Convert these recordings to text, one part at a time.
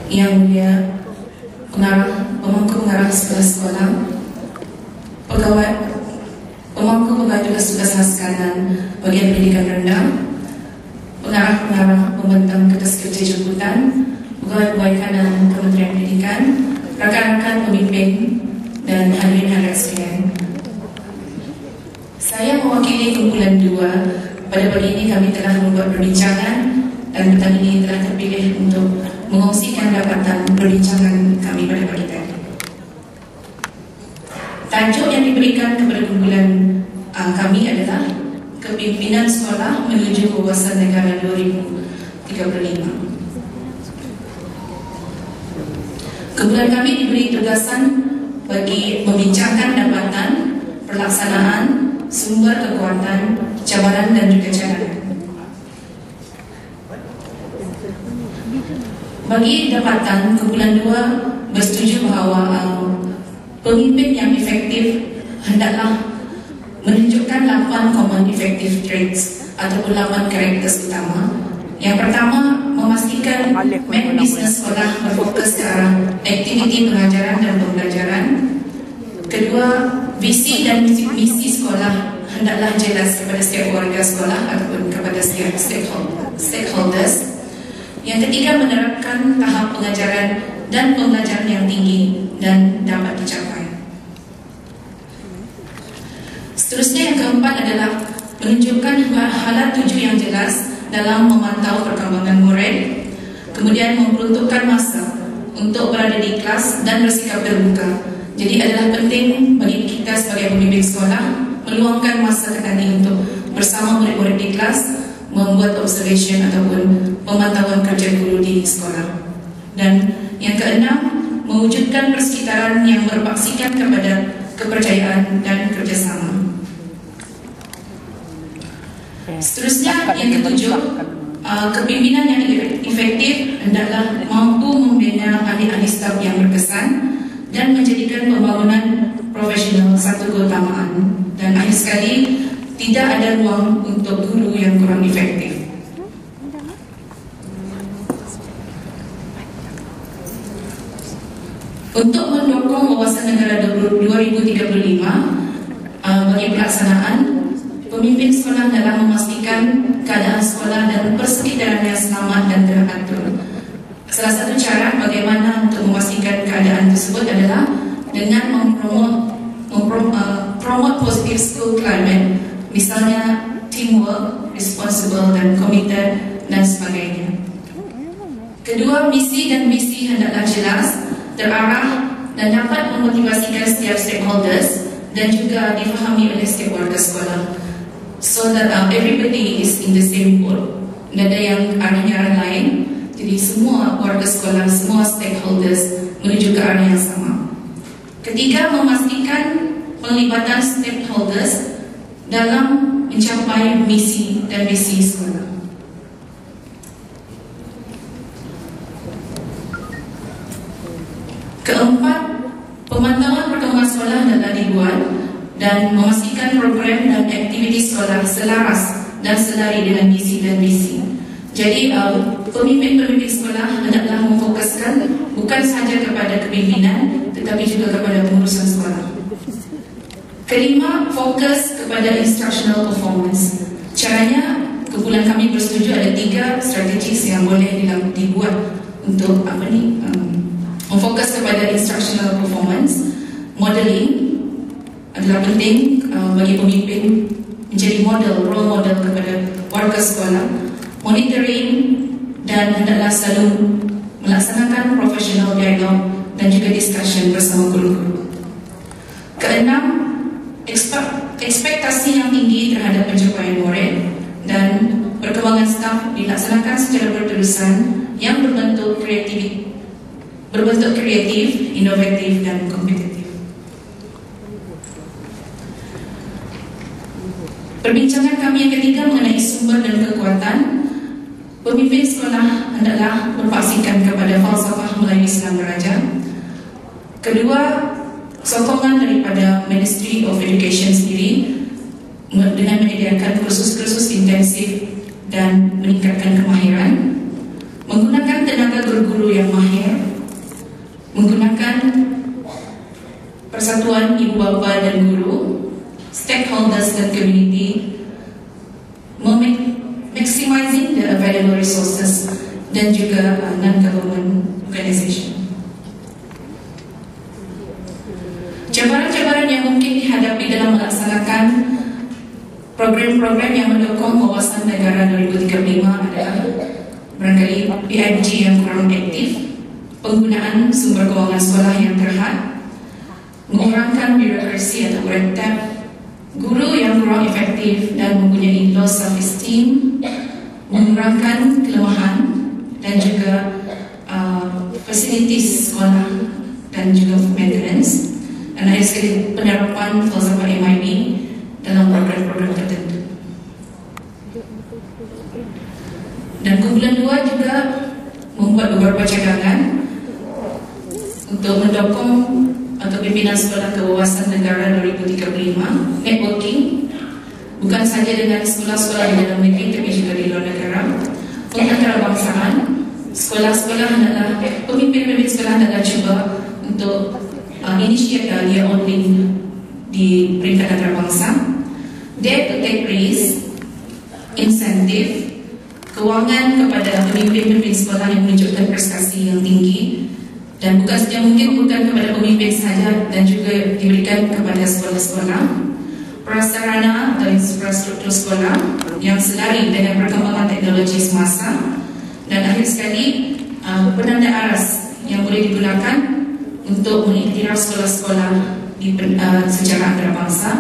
Yang Mulia Pemangku Pengarah Sekolah-Sekolah, Pemangku Pegawai Tugas-Tugas Khas Kanan Bagian Pendidikan Rendah, Pengarah Pembentang Kertas Kerja Jemputan, Pegawai Kanan Kementerian Pendidikan, rakan-rakan pemimpin, dan hadirin sekalian. Saya mewakili kumpulan 2. Pada pagi ini kami telah membuat perbincangan dan petang ini telah terpilih untuk mengongsikan dapatan perbincangan kami pada pagi tadi. Tajuk yang diberikan kepada kumpulan kami adalah Kepimpinan Sekolah Menuju Wawasan Negara 2035. Kumpulan kami diberi tugasan bagi membincangkan dapatan, pelaksanaan, sumber kekuatan, cabaran dan juga cadangan. Bagi dapatan, kumpulan 2 bersetuju bahawa pemimpin yang efektif hendaklah menunjukkan 8 common effective traits ataupun 8 karakteristik utama. Yang pertama, memastikan main bisnes sekolah berfokus ke arah aktiviti pengajaran dan pembelajaran. Kedua, visi dan misi sekolah hendaklah jelas kepada setiap warga sekolah ataupun kepada setiap stakeholders. Yang ketiga, menerapkan tahap pengajaran dan pembelajaran yang tinggi dan dapat dicapai. Seterusnya, yang keempat adalah menunjukkan halat tuju yang jelas dalam memantau perkembangan murid, kemudian memperuntukkan masa untuk berada di kelas dan bersikap terbuka. Jadi adalah penting bagi kita sebagai pembimbing sekolah meluangkan masa tadi untuk bersama murid-murid di kelas, membuat observation ataupun pemantauan kerja guru di sekolah. Dan yang keenam, mewujudkan persekitaran yang berbaksikan kepada kepercayaan dan kerjasama. Seterusnya, yang ketujuh, kepimpinan yang efektif hendaklah mampu membina ahli-ahli staf yang berkesan dan menjadikan pembangunan profesional satu keutamaan. Dan akhir sekali, tidak ada ruang untuk guru yang kurang efektif. Untuk mendukung wawasan negara 2035 bagi pelaksanaan, pemimpin sekolah dalam memastikan keadaan sekolah dan persekitarannya selamat dan teratur. Salah satu cara bagaimana untuk memastikan keadaan tersebut adalah dengan mempromote positive school climate, misalnya teamwork, responsible dan committed dan sebagainya. Kedua, misi dan visi hendaklah jelas, terarah dan dapat memotivasikan setiap stakeholders dan juga difahami oleh setiap warga sekolah, so that everybody is in the same boat. Dan ada yang arahnya arah lain, jadi semua warga sekolah, semua stakeholders menuju ke arah yang sama. Ketiga, memastikan penglibatan stakeholders dalam mencapai misi dan visi sekolah. Keempat, pemantauan perkembangan sekolah hendaklah dibuat dan memastikan program dan aktiviti sekolah selaras dan selari dengan misi dan visi. Jadi, pemimpin-pemimpin sekolah hendaklah memfokuskan bukan sahaja kepada kepimpinan tetapi juga kepada pengurusan sekolah. Kelima, fokus kepada instructional performance. Caranya, kumpulan kami bersetuju ada 3 strategi yang boleh dibuat untuk memfokus kepada instructional performance. Modeling adalah penting bagi pemimpin menjadi role model kepada warga sekolah. Monitoring dan hendaklah selalu melaksanakan professional dialog dan juga discussion bersama guru-guru. Keenam, ekspektasi yang tinggi terhadap pencapaian murid dan perkembangan staf dilaksanakan secara berterusan yang berbentuk kreatif, inovatif dan kompetitif. Perbincangan kami yang ketiga mengenai sumber dan kekuatan. Pemimpin sekolah hendaklah berpaksikan kepada falsafah Melayu Islam Beraja. Kedua, sokongan daripada Ministry of Education sendiri dengan menyediakan kursus-kursus intensif dan meningkatkan kemahiran, menggunakan tenaga guru-guru yang mahir tuan, ibu bapa dan guru, stakeholders dan community, maximizing the available resources, dan juga non-government organization. Cabaran-cabaran yang mungkin dihadapi dalam melaksanakan program-program yang mendukung wawasan negara 2035 adalah barangkali PIBG yang kurang aktif, penggunaan sumber kewangan sekolah yang terhad, mengurangkan birokrasi atau red tape, guru yang kurang efektif dan mempunyai low self-esteem, mengurangkan kelemahan dan juga fasilitas sekolah dan juga maintenance, dan akhir sekali penerapan falsafah MIB dalam program-program tertentu. Dan kumpulan 2 juga membuat beberapa cadangan untuk mendukung atau pimpinan sekolah kewawasan negara 2035, networking, bukan saja dengan sekolah-sekolah di dalam negeri tapi juga di luar negara, pengantarbangsaan, sekolah-sekolah adalah pemimpin-pemimpin sekolah adalah cuba untuk initiate dia only di peringkat antarabangsa, dare to take risk, insentif, kewangan kepada pemimpin-pemimpin sekolah yang menunjukkan prestasi yang tinggi, dan bukan saja mungkin bukan kepada pemimpin saja dan juga diberikan kepada sekolah-sekolah, prasarana atau infrastruktur sekolah yang selari dengan perkembangan teknologi semasa, dan akhir sekali penanda aras yang boleh digunakan untuk mengiktiraf sekolah-sekolah secara antarabangsa,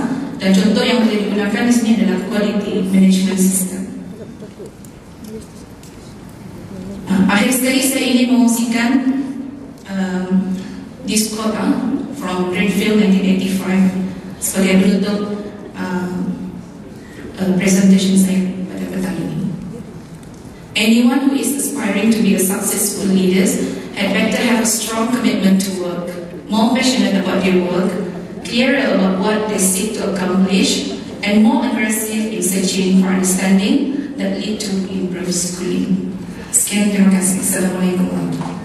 dan contoh yang boleh digunakan di sini adalah quality management system. Akhir sekali saya ingin mengungsikan this quote from Greenfield 1985 sebagai penutup presentation saya pada petang ini. Anyone who is aspiring to be a successful leader had better have a strong commitment to work, more passionate about their work, clearer about what they seek to accomplish, and more aggressive in searching for understanding that lead to improved schooling. Sekian, terima kasih. Assalamualaikum warahmatullahi wabarakatuh.